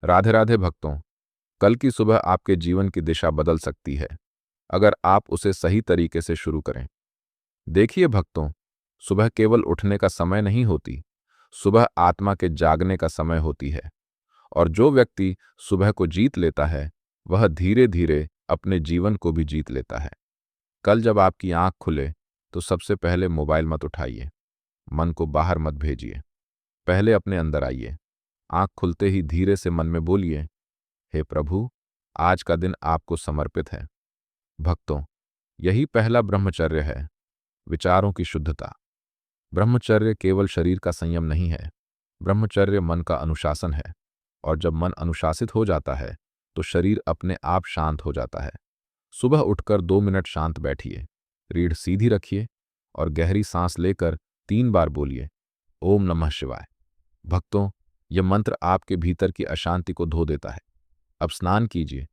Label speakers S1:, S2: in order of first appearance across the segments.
S1: राधे राधे भक्तों। कल की सुबह आपके जीवन की दिशा बदल सकती है अगर आप उसे सही तरीके से शुरू करें। देखिए भक्तों, सुबह केवल उठने का समय नहीं होती, सुबह आत्मा के जागने का समय होती है। और जो व्यक्ति सुबह को जीत लेता है वह धीरे धीरे अपने जीवन को भी जीत लेता है। कल जब आपकी आंख खुले तो सबसे पहले मोबाइल मत उठाइए, मन को बाहर मत भेजिए, पहले अपने अंदर आइए। आंख खुलते ही धीरे से मन में बोलिए, हे प्रभु, आज का दिन आपको समर्पित है। भक्तों, यही पहला ब्रह्मचर्य है, विचारों की शुद्धता। ब्रह्मचर्य केवल शरीर का संयम नहीं है, ब्रह्मचर्य मन का अनुशासन है। और जब मन अनुशासित हो जाता है तो शरीर अपने आप शांत हो जाता है। सुबह उठकर 2 मिनट शांत बैठिए, रीढ़ सीधी रखिए और गहरी सांस लेकर 3 बार बोलिए, ओम नमः शिवाय। भक्तों, यह मंत्र आपके भीतर की अशांति को धो देता है। अब स्नान कीजिए,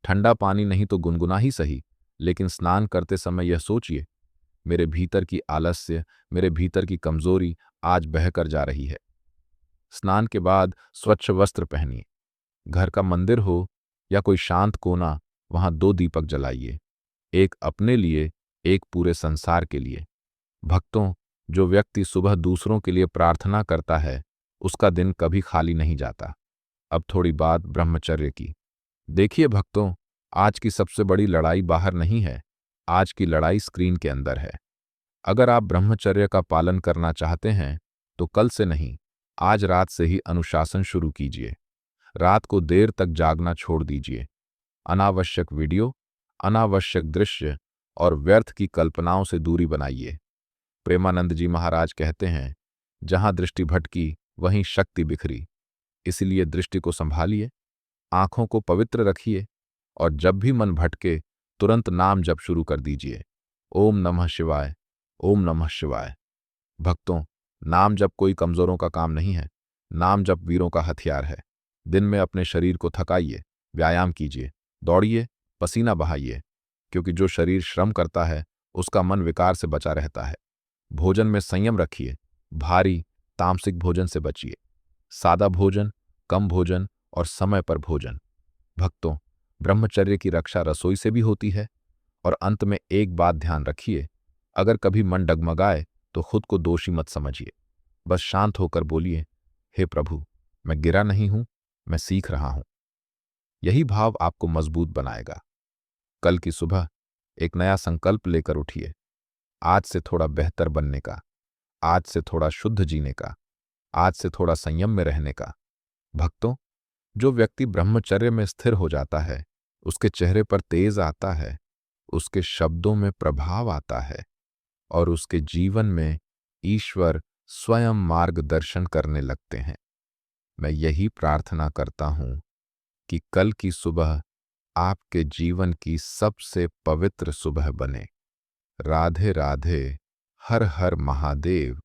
S1: ठंडा पानी नहीं तो गुनगुना ही सही, लेकिन स्नान करते समय यह सोचिए, मेरे भीतर की आलस्य, मेरे भीतर की कमजोरी आज बहकर जा रही है। स्नान के बाद स्वच्छ वस्त्र पहनिए। घर का मंदिर हो या कोई शांत कोना, वहां 2 दीपक जलाइए, एक अपने लिए, एक पूरे संसार के लिए। भक्तों, जो व्यक्ति सुबह दूसरों के लिए प्रार्थना करता है उसका दिन कभी खाली नहीं जाता। अब थोड़ी बात ब्रह्मचर्य की। देखिए भक्तों, आज की सबसे बड़ी लड़ाई बाहर नहीं है, आज की लड़ाई स्क्रीन के अंदर है। अगर आप ब्रह्मचर्य का पालन करना चाहते हैं तो कल से नहीं, आज रात से ही अनुशासन शुरू कीजिए। रात को देर तक जागना छोड़ दीजिए। अनावश्यक वीडियो, अनावश्यक दृश्य और व्यर्थ की कल्पनाओं से दूरी बनाइए। प्रेमानंद जी महाराज कहते हैं, जहां दृष्टि भटकी वहीं शक्ति बिखरी। इसलिए दृष्टि को संभालिए, आंखों को पवित्र रखिए और जब भी मन भटके तुरंत नाम जप शुरू कर दीजिए, ओम नमः शिवाय, ओम नमः शिवाय। भक्तों, नाम जप कोई कमजोरों का काम नहीं है, नाम जप वीरों का हथियार है। दिन में अपने शरीर को थकाइए, व्यायाम कीजिए, दौड़िए, पसीना बहाइए, क्योंकि जो शरीर श्रम करता है उसका मन विकार से बचा रहता है। भोजन में संयम रखिए, भारी तामसिक भोजन से बचिए। सादा भोजन, कम भोजन और समय पर भोजन। भक्तों, ब्रह्मचर्य की रक्षा रसोई से भी होती है। और अंत में एक बात ध्यान रखिए, अगर कभी मन डगमगाए तो खुद को दोषी मत समझिए, बस शांत होकर बोलिए, हे प्रभु, मैं गिरा नहीं हूं, मैं सीख रहा हूं। यही भाव आपको मजबूत बनाएगा। कल की सुबह एक नया संकल्प लेकर उठिए, आज से थोड़ा बेहतर बनने का, आज से थोड़ा शुद्ध जीने का, आज से थोड़ा संयम में रहने का। भक्तों, जो व्यक्ति ब्रह्मचर्य में स्थिर हो जाता है उसके चेहरे पर तेज आता है, उसके शब्दों में प्रभाव आता है और उसके जीवन में ईश्वर स्वयं मार्गदर्शन करने लगते हैं। मैं यही प्रार्थना करता हूं कि कल की सुबह आपके जीवन की सबसे पवित्र सुबह बने। राधे राधे, हर हर महादेव।